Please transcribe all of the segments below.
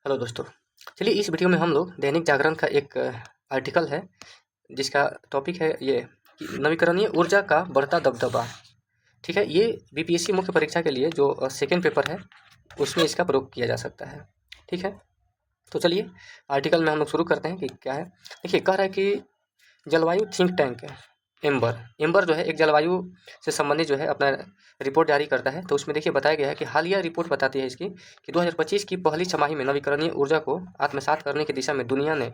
Hello दोस्तों, चलिए इस वीडियो में हम लोग दैनिक जागरण का एक आर्टिकल है जिसका टॉपिक है ये कि नवीकरणीय ऊर्जा का बढ़ता दबदबा। ठीक है, ये बीपीएससी मुख्य परीक्षा के लिए जो सेकेंड पेपर है उसमें इसका प्रयोग किया जा सकता है। ठीक है, तो चलिए आर्टिकल में हम लोग शुरू करते हैं कि क्या है। देखिए, कह रहा है कि जलवायु थिंक टैंक है एम्बर जो है एक जलवायु से संबंधित जो है अपना रिपोर्ट जारी करता है। तो उसमें देखिए बताया गया है कि हालिया रिपोर्ट बताती है इसकी कि 2025 की पहली छमाही में नवीकरणीय ऊर्जा को आत्मसात करने की दिशा में दुनिया ने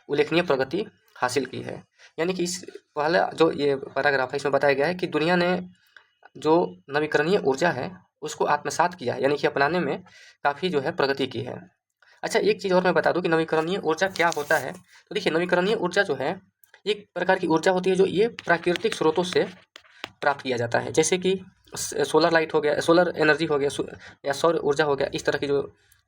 उल्लेखनीय प्रगति हासिल की है। यानी कि इस पहला जो ये पैराग्राफ है इसमें बताया गया है कि दुनिया ने जो नवीकरणीय ऊर्जा है उसको आत्मसात किया है, यानी कि अपनाने में काफ़ी जो है प्रगति की है। अच्छा, एक चीज़ और मैं बता दूं कि नवीकरणीय ऊर्जा क्या होता है। तो देखिए, नवीकरणीय ऊर्जा जो है एक प्रकार की ऊर्जा होती है जो ये प्राकृतिक स्रोतों से प्राप्त किया जाता है, जैसे कि सोलर लाइट हो गया, सोलर एनर्जी हो गया या सौर ऊर्जा हो गया। इस तरह की जो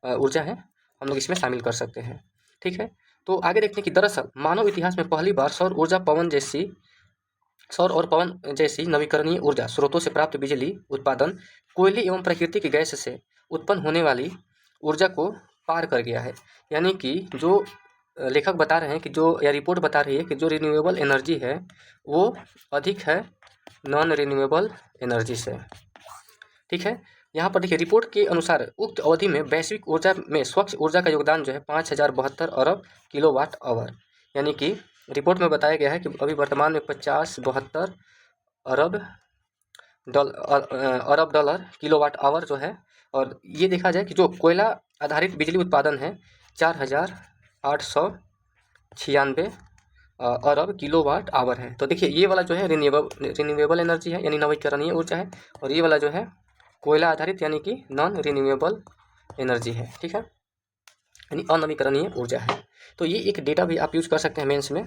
ऊर्जा है हम लोग इसमें शामिल कर सकते हैं। ठीक है, तो आगे देखते हैं कि दरअसल मानव इतिहास में पहली बार सौर और पवन जैसी नवीकरणीय ऊर्जा स्रोतों से प्राप्त बिजली उत्पादन कोयले एवं प्राकृतिक गैस से उत्पन्न होने वाली ऊर्जा को पार कर गया है। यानी कि जो लेखक बता रहे हैं कि जो या रिपोर्ट बता रही है कि जो रिन्यूएबल एनर्जी है वो अधिक है नॉन रिन्यूएबल एनर्जी से। ठीक है, यहाँ पर देखिए रिपोर्ट के अनुसार उक्त अवधि में वैश्विक ऊर्जा में स्वच्छ ऊर्जा का योगदान जो है 5072 अरब किलोवाट आवर, यानी कि रिपोर्ट में बताया गया है कि अभी वर्तमान में 50-72 अरब डॉलर किलोवाट आवर जो है। और ये देखा जाए कि जो कोयला आधारित बिजली उत्पादन है 4896 अरब किलोवाट आवर है। तो देखिए ये वाला जो है रिन्यूएबल एनर्जी है, यानी नवीकरणीय ऊर्जा है, और ये वाला जो है कोयला आधारित यानी कि नॉन रिन्यूएबल एनर्जी है। ठीक है, यानी अनवीकरणीय ऊर्जा है। तो ये एक डेटा भी आप यूज कर सकते हैं मेंस में।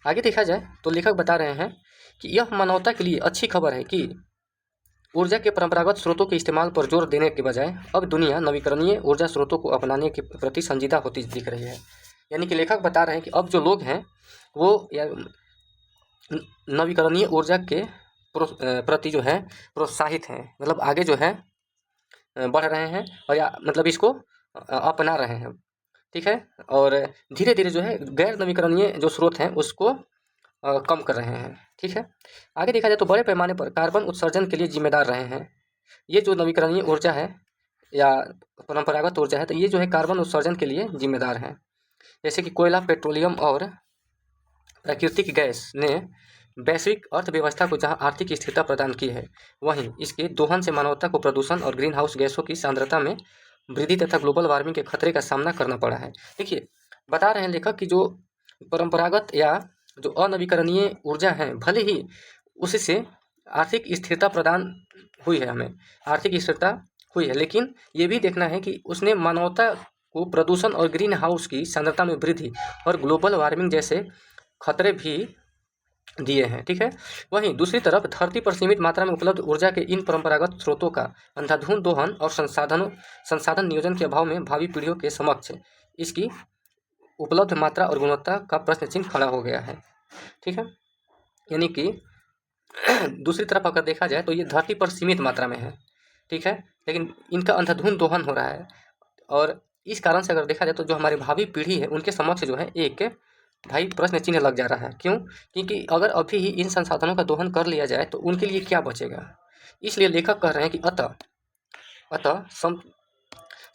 आगे देखा जाए तो लेखक बता रहे हैं कि यह मानवता के लिए अच्छी खबर है कि ऊर्जा के परंपरागत स्रोतों के इस्तेमाल पर जोर देने के बजाय अब दुनिया नवीकरणीय ऊर्जा स्रोतों को अपनाने के प्रति संजीदा होती दिख रही है। यानी कि लेखक बता रहे हैं कि अब जो लोग हैं वो या नवीकरणीय ऊर्जा के प्रति जो है प्रोत्साहित हैं, मतलब आगे जो है बढ़ रहे हैं और या मतलब इसको अपना रहे हैं। ठीक है, और धीरे धीरे जो है गैर नवीकरणीय जो स्रोत हैं उसको कम कर रहे हैं। ठीक है, आगे देखा जाए तो बड़े पैमाने पर कार्बन उत्सर्जन के लिए जिम्मेदार रहे हैं। ये जो नवीकरणीय ऊर्जा है या परंपरागत ऊर्जा है तो ये जो है कार्बन उत्सर्जन के लिए जिम्मेदार है। जैसे कि कोयला, पेट्रोलियम और प्राकृतिक गैस ने वैश्विक अर्थव्यवस्था को जहां आर्थिक स्थिरता प्रदान की है, वहीं इसके दोहन से मानवता को प्रदूषण और ग्रीन हाउस गैसों की सांद्रता में वृद्धि तथा ग्लोबल वार्मिंग के खतरे का सामना करना पड़ा है। देखिए, बता रहे हैं लेखक कि जो परंपरागत या जो अनवीकरणीय ऊर्जा है भले ही उससे आर्थिक स्थिरता प्रदान हुई है, हमें आर्थिक स्थिरता हुई है, लेकिन ये भी देखना है कि उसने मानवता को प्रदूषण और ग्रीन हाउस की सांद्रता में वृद्धि और ग्लोबल वार्मिंग जैसे खतरे भी दिए हैं। ठीक है, वहीं दूसरी तरफ धरती पर सीमित मात्रा में उपलब्ध ऊर्जा के इन परंपरागत स्रोतों का अंधाधुंध दोहन और संसाधन नियोजन के अभाव में भावी पीढ़ियों के समक्ष इसकी उपलब्ध मात्रा और गुणवत्ता का प्रश्न चिन्ह खड़ा हो गया है। ठीक है, यानी कि दूसरी तरफ अगर देखा जाए तो ये धरती पर सीमित मात्रा में है। ठीक है, लेकिन इनका अंधाधुंध दोहन हो रहा है और इस कारण से अगर देखा जाए तो जो हमारी भावी पीढ़ी है उनके समक्ष जो है एक भाई प्रश्न चिन्ह लग जा रहा है। क्यों? क्योंकि अगर अभी ही इन संसाधनों का दोहन कर लिया जाए तो उनके लिए क्या बचेगा। इसलिए लेखक कह रहे हैं कि अतः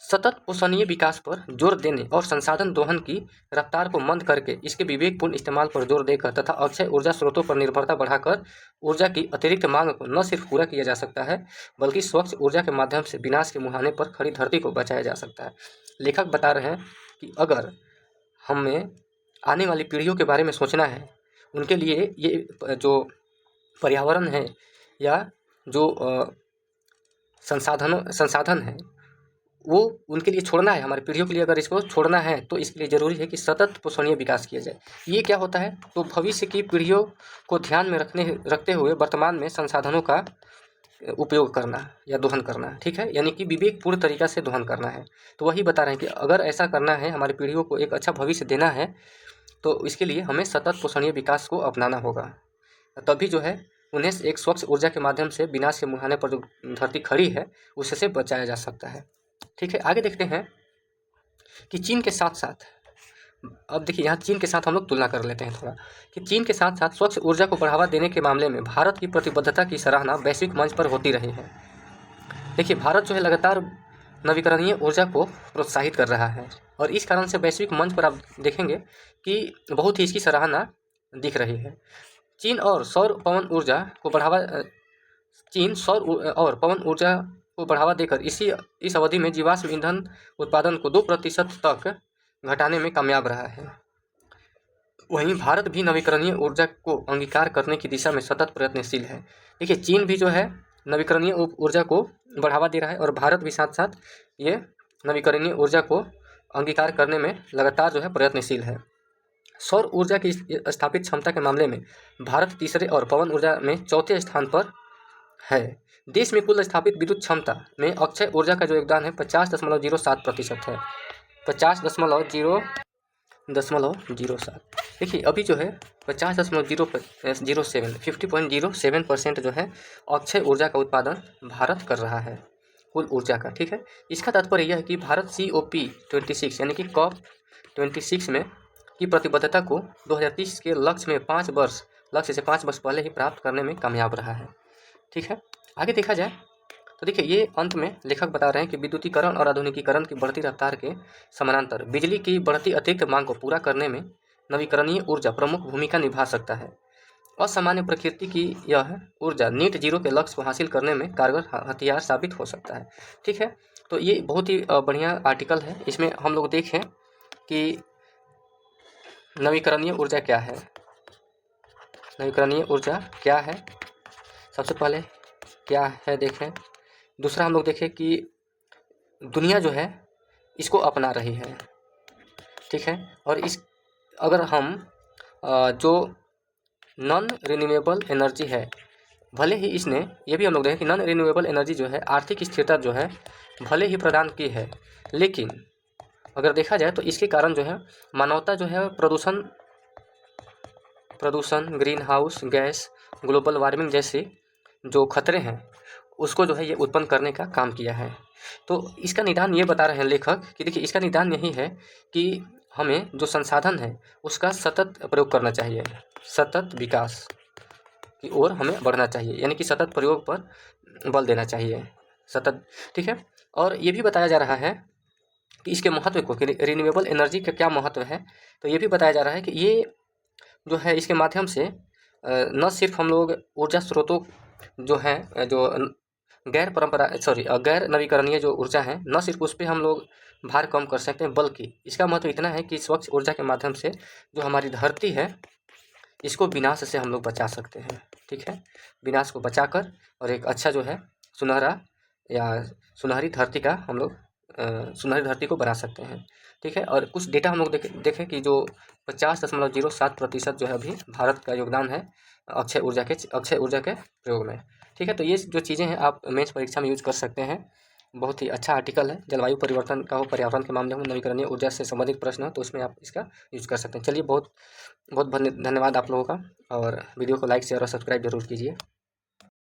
सतत पोषणीय विकास पर जोर देने और संसाधन दोहन की रफ्तार को मंद करके इसके विवेकपूर्ण इस्तेमाल पर जोर देकर तथा अक्षय ऊर्जा स्रोतों पर निर्भरता बढ़ाकर ऊर्जा की अतिरिक्त मांग को न सिर्फ पूरा किया जा सकता है बल्कि स्वच्छ ऊर्जा के माध्यम से विनाश के मुहाने पर खड़ी धरती को बचाया जा सकता है। लेखक बता रहे हैं कि अगर हमें आने वाली पीढ़ियों के बारे में सोचना है, उनके लिए ये जो पर्यावरण है या जो संसाधन है वो उनके लिए छोड़ना है, हमारी पीढ़ियों के लिए अगर इसको छोड़ना है तो इसके लिए ज़रूरी है कि सतत पोषणीय विकास किया जाए। ये क्या होता है, तो भविष्य की पीढ़ियों को ध्यान में रखते हुए वर्तमान में संसाधनों का उपयोग करना या दोहन करना। ठीक है, यानी कि विवेकपूर्ण तरीका से दोहन करना है। तो वही बता रहे हैं कि अगर ऐसा करना है, हमारी पीढ़ियों को एक अच्छा भविष्य देना है, तो इसके लिए हमें सतत पोषणीय विकास को अपनाना होगा, तभी जो है उन्हें एक स्वच्छ ऊर्जा के माध्यम से विनाश के मुहाने पर जो धरती खड़ी है उससे बचाया जा सकता है। ठीक है, आगे देखते हैं कि चीन के साथ साथ, अब देखिए यहाँ चीन के साथ हम लोग तुलना कर लेते हैं थोड़ा, कि चीन के साथ साथ स्वच्छ ऊर्जा को बढ़ावा देने के मामले में भारत की प्रतिबद्धता की सराहना वैश्विक मंच पर होती रही है। देखिए भारत जो है लगातार नवीकरणीय ऊर्जा को प्रोत्साहित कर रहा है और इस कारण से वैश्विक मंच पर आप देखेंगे कि बहुत ही इसकी सराहना दिख रही है। चीन और सौर पवन ऊर्जा को बढ़ावा चीन सौर और पवन ऊर्जा को बढ़ावा देकर इस अवधि में जीवाश्म ईंधन उत्पादन को 2% तक घटाने में कामयाब रहा है। वहीं भारत भी नवीकरणीय ऊर्जा को अंगीकार करने की दिशा में सतत प्रयत्नशील है। देखिए चीन भी जो है नवीकरणीय ऊर्जा को बढ़ावा दे रहा है और भारत भी साथ साथ ये नवीकरणीय ऊर्जा को अंगीकार करने में लगातार जो है प्रयत्नशील है। सौर ऊर्जा की स्थापित क्षमता के मामले में भारत तीसरे और पवन ऊर्जा में चौथे स्थान पर है। देश में कुल स्थापित विद्युत क्षमता में अक्षय ऊर्जा का जो योगदान है 50.07% है। 50.07। देखिए अभी जो है 50.07 जो है अक्षय ऊर्जा का उत्पादन भारत कर रहा है कुल ऊर्जा का। ठीक है, इसका तात्पर्य यह है कि भारत COP26 यानी कि COP26 में की प्रतिबद्धता को 2030 के लक्ष्य से 5 वर्ष पहले ही प्राप्त करने में कामयाब रहा है। ठीक है, आगे देखा जाए तो देखिए ये अंत में लेखक बता रहे हैं कि विद्युतीकरण और आधुनिकीकरण की बढ़ती रफ्तार के समानांतर बिजली की बढ़ती अतिरिक्त मांग को पूरा करने में नवीकरणीय ऊर्जा प्रमुख भूमिका निभा सकता है। असामान्य प्रकृति की यह ऊर्जा नेट जीरो के लक्ष्य को हासिल करने में कारगर हथियार साबित हो सकता है। ठीक है, तो ये बहुत ही बढ़िया आर्टिकल है। इसमें हम लोग देखें कि नवीकरणीय ऊर्जा क्या है। नवीकरणीय ऊर्जा क्या है, सबसे पहले क्या है देखें। दूसरा हम लोग देखें कि दुनिया जो है इसको अपना रही है। ठीक है, और इस अगर हम जो नॉन रिन्यूएबल एनर्जी है, भले ही इसने ये भी हम लोग देखें कि नॉन रिन्यूएबल एनर्जी जो है आर्थिक स्थिरता जो है भले ही प्रदान की है, लेकिन अगर देखा जाए तो इसके कारण जो है मानवता जो है प्रदूषण, green house gas, global warming जैसे जो खतरे हैं उसको जो है ये उत्पन्न करने का काम किया है। तो इसका निदान ये बता रहे हैं लेखक कि देखिए इसका निदान यही है कि हमें जो संसाधन है उसका सतत प्रयोग करना चाहिए, सतत विकास की ओर हमें बढ़ना चाहिए, यानी कि सतत प्रयोग पर बल देना चाहिए, सतत। ठीक है, और ये भी बताया जा रहा है कि इसके महत्व को, कि रिन्यूएबल एनर्जी का क्या महत्व है, तो ये भी बताया जा रहा है कि ये जो है इसके माध्यम से न सिर्फ हम लोग ऊर्जा स्रोतों जो हैं जो गैर नवीकरणीय जो ऊर्जा है, न सिर्फ उस पर हम लोग भार कम कर सकते हैं, बल्कि इसका महत्व इतना है कि स्वच्छ ऊर्जा के माध्यम से जो हमारी धरती है इसको विनाश से हम लोग बचा सकते हैं। ठीक है, विनाश को बचाकर और एक अच्छा जो है सुनहरी धरती का हम लोग सुनहरी धरती को बना सकते हैं। ठीक है, और कुछ डेटा हम लोग देखें कि जो 50.07% जो है अभी भारत का योगदान है अक्षय ऊर्जा के प्रयोग में। ठीक है, तो ये जो चीज़ें हैं आप मेंस परीक्षा में यूज कर सकते हैं। बहुत ही अच्छा आर्टिकल है। जलवायु परिवर्तन का हो, पर्यावरण के मामले में नवीकरणीय ऊर्जा से संबंधित प्रश्न हो तो उसमें आप इसका यूज कर सकते हैं। चलिए बहुत बहुत धन्यवाद आप लोगों का, और वीडियो को लाइक शेयर और सब्सक्राइब जरूर कीजिए।